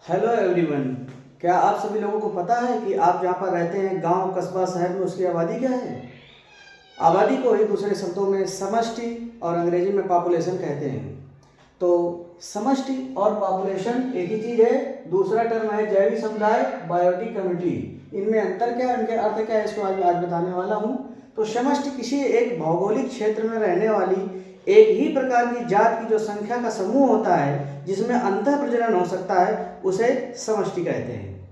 Hello everyone. क्या आप सभी लोगों को पता है कि आप जहाँ पर रहते हैं गांव, कस्बा, शहर में उसकी आबादी क्या है? आबादी को ही दूसरे शब्दों में समष्टि और अंग्रेजी में पॉपुलेशन कहते हैं। तो समष्टि और पॉपुलेशन एक ही चीज़ है। दूसरा टर्म है जैविक समुदाय, बायोटिक कम्युनिटी। इनमें अंतर क्या है, इनके अर्थ क्या है, इसको आज बताने वाला हूँ। तो समष्टि किसी एक भौगोलिक क्षेत्र में रहने वाली एक ही प्रकार की जात की जो संख्या का समूह होता है जिसमें अंतः प्रजनन हो सकता है, उसे समष्टि कहते हैं।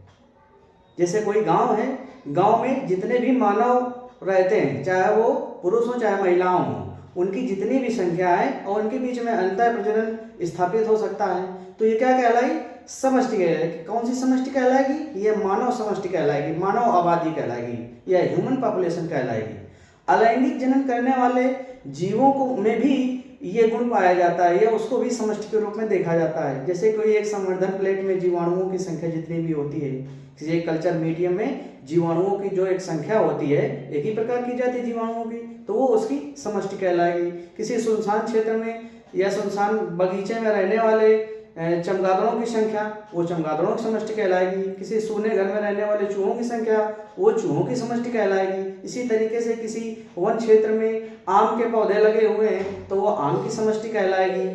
जैसे कोई गांव है, गांव में जितने भी मानव रहते हैं, चाहे वो पुरुष हो चाहे महिलाओं हो, उनकी जितनी भी संख्या है और उनके बीच में अंतः प्रजनन स्थापित हो सकता है, तो ये क्या कहलाई? समष्टि कहलाएगी। कौन सी समष्टि कहलाएगी? ये मानव समष्टि कहलाएगी, मानव आबादी कहलाएगी, या ह्यूमन पॉपुलेशन कहलाएगी। अलैंगिक जनन करने वाले जीवों को में भी ये गुण पाया जाता है, या उसको भी समष्टि के रूप में देखा जाता है। जैसे कोई एक संवर्धन प्लेट में जीवाणुओं की संख्या जितनी भी होती है, किसी एक कल्चर मीडियम में जीवाणुओं की जो एक संख्या होती है, एक ही प्रकार की जाती है जीवाणुओं की, तो वो उसकी समष्टि कहलाएगी। किसी सुनसान क्षेत्र में या सुनसान बगीचे में रहने वाले चमगादड़ों की संख्या, वो चमगादड़ों की समष्टि कहलाएगी। किसी सूने घर में रहने वाले चूहों की संख्या, वो चूहों की समष्टि कहलाएगी। इसी तरीके से किसी वन क्षेत्र में आम के पौधे लगे हुए हैं तो वो आम की समष्टि कहलाएगी।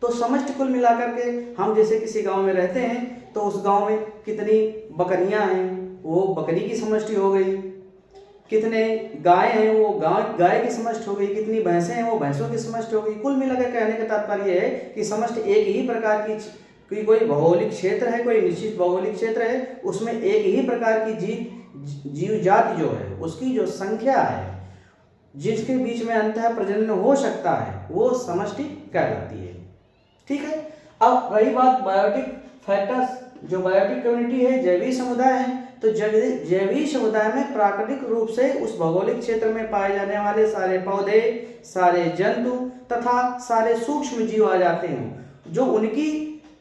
तो समष्टि कुल मिलाकर के हम जैसे किसी गांव में रहते हैं तो उस गांव में कितनी बकरियां हैं, वो बकरी की समष्टि हो गई। कितने गाय हैं, वो गाय की समष्टि हो गई। कितनी भैंसें हैं, वो भैंसों की समष्टि हो गई। कुल मिलाकर कहने का तात्पर्य है कि समष्टि एक ही प्रकार की कोई भौगोलिक क्षेत्र है, कोई निश्चित भौगोलिक क्षेत्र है, उसमें एक ही प्रकार की जीव जाति जो है, उसकी जो संख्या है, जिसके बीच में अंतः प्रजनन हो सकता है, वो समष्टि कहलाती है। ठीक है। अब रही बात बायोटिक फैक्टर्स, जो बायोटिक कम्युनिटी है, जैविक समुदाय है, तो जैविक समुदाय में प्राकृतिक रूप से उस भौगोलिक क्षेत्र में पाए जाने वाले सारे पौधे, सारे जंतु तथा सारे सूक्ष्म जीव आ जाते हैं। जो उनकी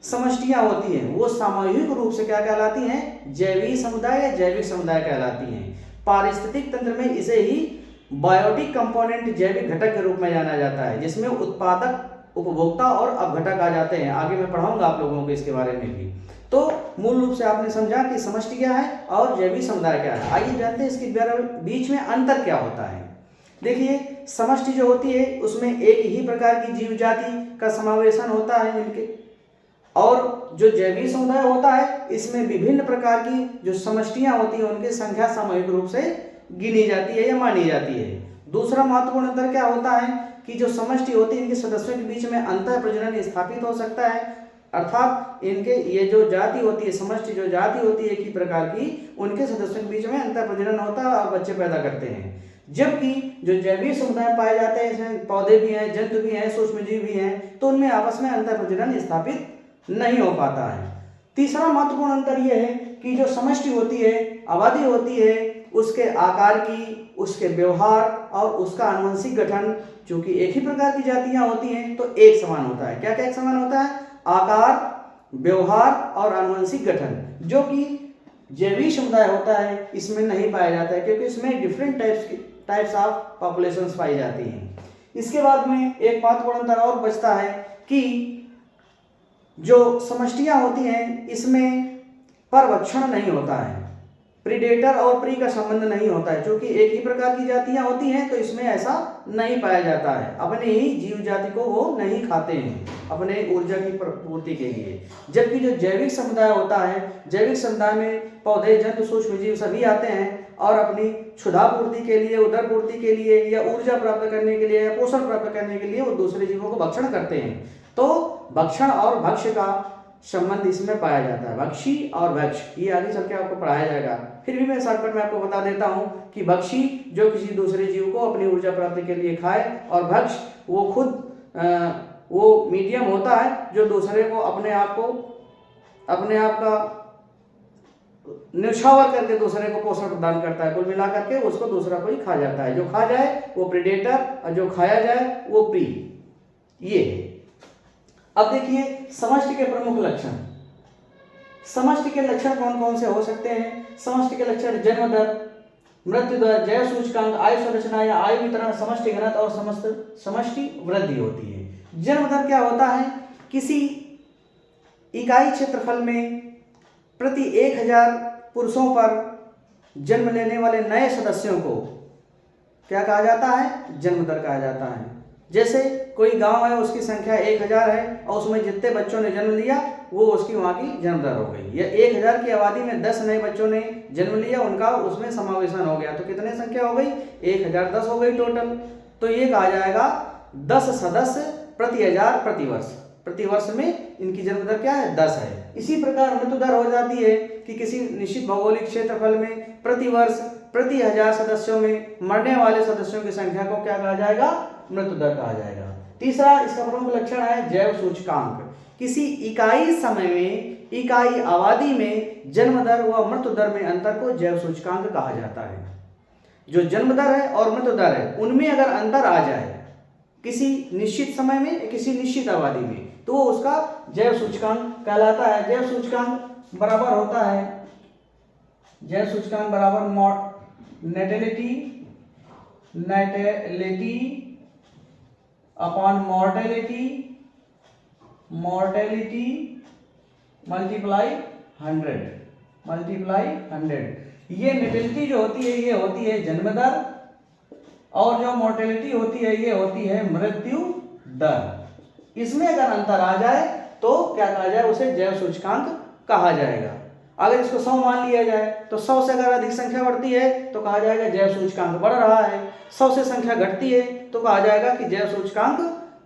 समष्टियां होती हैं वो सामूहिक रूप से क्या कहलाती हैं? जैविक समुदाय या जैविक समुदाय कहलाती हैं। पारिस्थितिक तंत्र में इसे ही बायोटिक कंपोनेंट, जैविक घटक के रूप में जाना जाता है, जिसमें उत्पादक, उपभोक्ता और अपघटक आ जाते हैं। आगे मैं पढ़ाऊंगा आप लोगों को इसके बारे में भी। तो मूल रूप से आपने समझा कि समष्टि क्या है और जैविक समुदाय क्या है। आइए जानते हैं इसके बीच में अंतर क्या होता है। देखिए, समष्टि जो होती है उसमें एक ही प्रकार की जीव जाति का समावेशन होता है इनके, और जो जैविक समुदाय होता है इसमें विभिन्न प्रकार की जो समष्टियां होती हैं उनकी संख्या सामूहिक रूप से गिनी जाती है या मानी जाती है। दूसरा महत्वपूर्ण अंतर क्या होता है कि जो समष्टि होती है इनके सदस्यों के बीच में अंतः प्रजनन स्थापित हो सकता है, अर्थात इनके ये जो जाति होती है, समष्टि जो जाति होती है एक ही प्रकार की, उनके सदस्यों के बीच में अंतः प्रजनन होता है और बच्चे पैदा करते हैं। जबकि जो जैविक समुदाय पाए जाते हैं इसमें पौधे भी हैं, जंतु भी हैं, सूक्ष्मजीव भी हैं, तो उनमें आपस में अंतः प्रजनन स्थापित नहीं हो पाता है। तीसरा महत्वपूर्ण अंतर यह है कि जो समष्टि होती है, आबादी होती है, उसके आकार की, उसके व्यवहार और उसका आनुवंशिक गठन, चूंकि एक ही प्रकार की जातियां होती हैं तो एक समान होता है। क्या क्या एक समान होता है? आकार, व्यवहार और आनुवंशिक गठन, जो कि जैविक समुदाय होता है इसमें नहीं पाया जाता है, क्योंकि इसमें डिफरेंट टाइप्स ऑफ पॉपुलेशंस पाई जाती हैं। इसके बाद में एक महत्वपूर्ण अंतर और बचता है कि जो समष्टियां होती हैं इसमें परभक्षण नहीं होता है, प्रीडेटर और प्री का संबंध नहीं होता है। क्योंकि एक ही प्रकार की जातियां होती हैं तो इसमें ऐसा नहीं पाया जाता है। अपने ही जीव जाति को वो नहीं खाते हैं अपने ऊर्जा की पूर्ति के लिए। जबकि जो जैविक समुदाय होता है, जैविक समुदाय में पौधे, जंतु, सूक्ष्मजीव सभी आते हैं और अपनी क्षुधा पूर्ति के लिए, उदर पूर्ति के लिए या ऊर्जा प्राप्त करने के लिए या पोषण प्राप्त करने के लिए वो दूसरे जीवों को भक्षण करते हैं। तो भक्षण और भक्ष्य का संबंध इसमें पाया जाता है। भक्षी और भक्ष ये आगे चल के आपको पढ़ाया जाएगा। फिर भी मैं शॉर्टकट में आपको बता देता हूँ कि भक्षी जो किसी दूसरे जीव को अपनी ऊर्जा प्राप्ति के लिए खाए, और भक्ष वो खुद वो मीडियम होता है जो दूसरे को अपने आप का न्यौछावर करके दूसरे को पोषण प्रदान करता है। कुल मिला करके उसको दूसरा कोई खा जाता है। जो खा जाए वो प्रीडेटर और जो खाया जाए वो प्री। ये है। अब देखिए समष्टि के प्रमुख लक्षण। समष्टि के लक्षण कौन कौन से हो सकते हैं? समष्टि के लक्षण जन्म दर, मृत्यु दर, जैव सूचकांक, आयु संरचना या आयु वितरण, समष्टि घनत्व और समष्टि वृद्धि होती है। जन्म दर क्या होता है? किसी इकाई क्षेत्रफल में प्रति 1000 पुरुषों पर जन्म लेने वाले नए सदस्यों को क्या कहा जाता है? जन्म दर कहा जाता है। जैसे कोई गांव है, उसकी संख्या 1000 है और उसमें जितने बच्चों ने जन्म लिया वो उसकी वहाँ की जन्म दर हो गई। या 1000 की आबादी में 10 नए बच्चों ने जन्म लिया, उनका उसमें समावेशन हो गया, तो कितने संख्या हो गई? 1010 हो गई टोटल। तो ये कहा जाएगा 10 सदस्य प्रति 1000 प्रतिवर्ष। प्रतिवर्ष में इनकी जन्म दर क्या है? 10 है। इसी प्रकार मृत्यु दर हो जाती है कि किसी निश्चित भौगोलिक क्षेत्रफल में प्रतिवर्ष प्रति 1000 सदस्यों में मरने वाले सदस्यों की संख्या को क्या कहा जाएगा? मृत्यु दर कहा जाएगा। तीसरा इसका प्रमुख लक्षण है जैव सूचकांक। किसी इकाई समय में इकाई आबादी में जन्म दर व मृत्यु दर में अंतर को जैव सूचकांक कहा जाता है। जो जन्म दर है और मृत्यु दर है उनमें अगर अंतर आ जाए किसी निश्चित समय में, किसी निश्चित आबादी में, तो वो उसका जैव सूचकांक कहलाता है। जैव सूचकांक बराबर होता है, जैव सूचकांक बराबर नेटेलिटी अपॉन मॉर्टेलिटी मल्टीप्लाई 100। ये नेटेलिटी जो होती है ये होती है जन्म दर, और जो मोर्टेलिटी होती है ये होती है मृत्यु दर। इसमें अगर अंतर आ जाए तो क्या कहा जाए? उसे जैव सूचकांक कहा जाएगा। अगर इसको 100 मान लिया जाए तो 100 से अगर अधिक संख्या बढ़ती है तो कहा जाएगा जैव सूचकांक बढ़ रहा है। 100 से संख्या घटती है तो कहा जाएगा कि जैव सूचकांक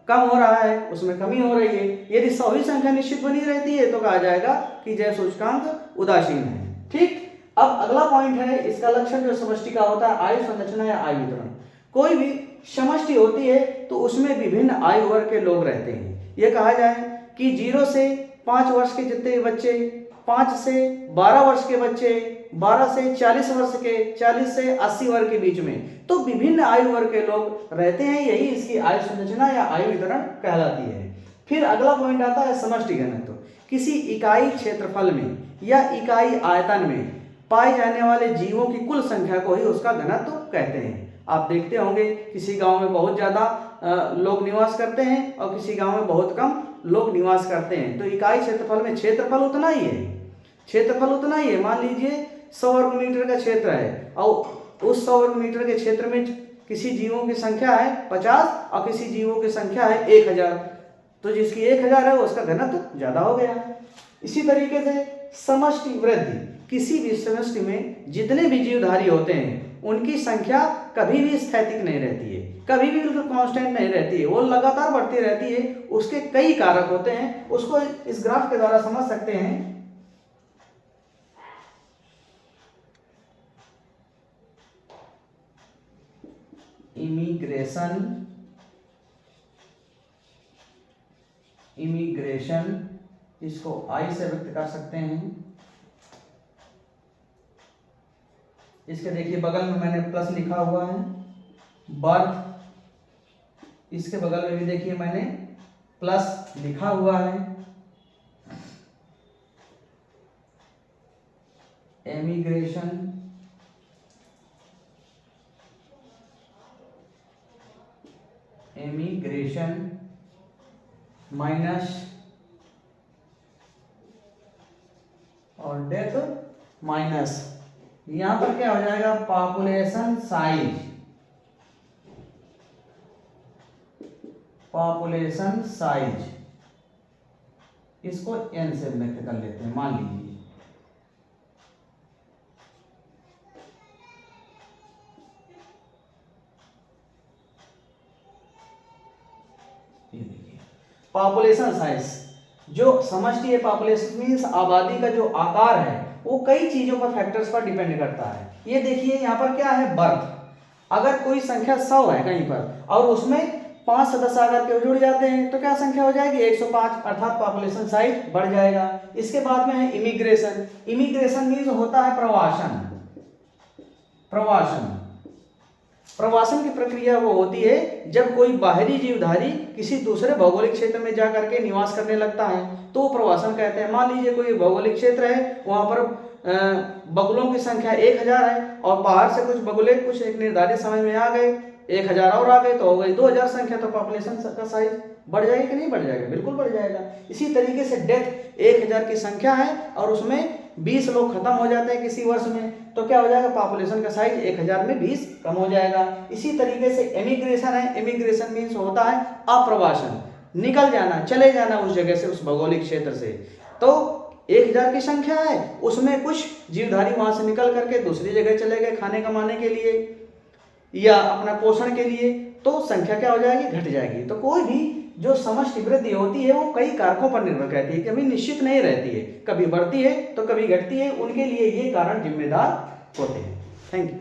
कम हो रहा है, उसमें कमी हो रही है। यदि 100 ही संख्या निश्चित बनी रहती है तो कहा जाएगा कि जैव सूचकांक उदासीन है। ठीक। अब अगला पॉइंट है, इसका लक्षण जो समष्टि का होता है आयु संरचना या आयु वितरण। कोई भी समष्टि होती है तो उसमें विभिन्न आयु वर्ग के लोग रहते हैं। यह कहा जाए कि 0 से 5 वर्ष के जितने बच्चे, 5 से 12 वर्ष के बच्चे, 12 से 40 वर्ष के, 40 से 80 वर्ष के बीच में, तो विभिन्न आयु वर्ग के लोग रहते हैं। यही इसकी आयु संरचना या आयु वितरण कहलाती है। फिर अगला पॉइंट आता है समष्टि घनत्व। किसी इकाई क्षेत्रफल में या इकाई आयतन में पाए जाने वाले जीवों की कुल संख्या को ही उसका घनत्व कहते हैं। आप देखते होंगे किसी गांव में बहुत ज़्यादा लोग निवास करते हैं और किसी गांव में बहुत कम लोग निवास करते हैं, तो इकाई क्षेत्रफल में क्षेत्रफल उतना ही है, क्षेत्रफल उतना ही है। मान लीजिए 100 वर्ग मीटर का क्षेत्र है और उस 100 वर्ग मीटर के क्षेत्र में किसी जीवों की संख्या है 50 और किसी जीवों की संख्या है 1000, तो जिसकी 1000 है उसका घनत्व ज़्यादा हो गया। इसी तरीके से समष्टि वृद्धि। किसी भी समष्टि में जितने भी जीवधारी होते हैं उनकी संख्या कभी भी स्थैतिक नहीं रहती है, कभी भी बिल्कुल कांस्टेंट नहीं रहती है, वो लगातार बढ़ती रहती है। उसके कई कारक होते हैं, उसको इस ग्राफ के द्वारा समझ सकते हैं। इमिग्रेशन इसको आई से व्यक्त कर सकते हैं। इसके देखिए बगल में मैंने प्लस लिखा हुआ है, बर्थ। इसके बगल में भी देखिए मैंने प्लस लिखा हुआ है, एमिग्रेशन माइनस और डेथ माइनस, यहां पर क्या हो जाएगा? पॉपुलेशन साइज, इसको n से व्यक्त कर लेते हैं। मान लीजिए पॉपुलेशन साइज जो समष्टि है, पॉपुलेशन मीन्स आबादी का जो आकार है वो कई चीजों पर, फैक्टर्स पर डिपेंड करता है। ये देखिए यहाँ पर क्या है? बर्थ। अगर कोई संख्या 100 है कहीं पर और उसमें 5 सदस्य आकर के जुड़ जाते हैं तो क्या संख्या हो जाएगी? 105, अर्थात पॉपुलेशन साइज बढ़ जाएगा। इसके बाद में है इमिग्रेशन। इमिग्रेशन मीन्स होता है प्रवासन की प्रक्रिया वो होती है जब कोई बाहरी जीवधारी किसी दूसरे भौगोलिक क्षेत्र में जाकर के निवास करने लगता है तो प्रवासन कहते हैं। मान लीजिए कोई भौगोलिक क्षेत्र है, वहां पर बगुलों की संख्या 1000 है और बाहर से कुछ बगुले कुछ एक निर्धारित समय में आ गए 1000 और आ गए तो हो गई 2000 संख्या, तो पॉपुलेशन का साइज बढ़ जाएगा कि नहीं बढ़ जाएगा? बिल्कुल बढ़ जाएगा। इसी तरीके से डेथ 1000 की संख्या है और उसमें 20 लोग खत्म हो जाते हैं किसी वर्ष में, तो क्या हो जाएगा? पॉपुलेशन का साइज 1000 में 20 कम हो जाएगा। इसी तरीके से एमिग्रेशन है, एमिग्रेशन मीन्स होता है अप्रवासन, निकल जाना, चले जाना उस जगह से, उस भौगोलिक क्षेत्र से। तो 1000 की संख्या है, उसमें कुछ जीवधारी वहां से निकल करके दूसरी जगह चले गए खाने कमाने के लिए या अपना पोषण के लिए, तो संख्या क्या हो जाएगी? घट जाएगी। तो कोई भी जो समष्टि वृद्धि होती है वो कई कारकों पर निर्भर करती है, कभी निश्चित नहीं रहती है, कभी बढ़ती है तो कभी घटती है, उनके लिए ये कारण जिम्मेदार होते हैं। Thank you.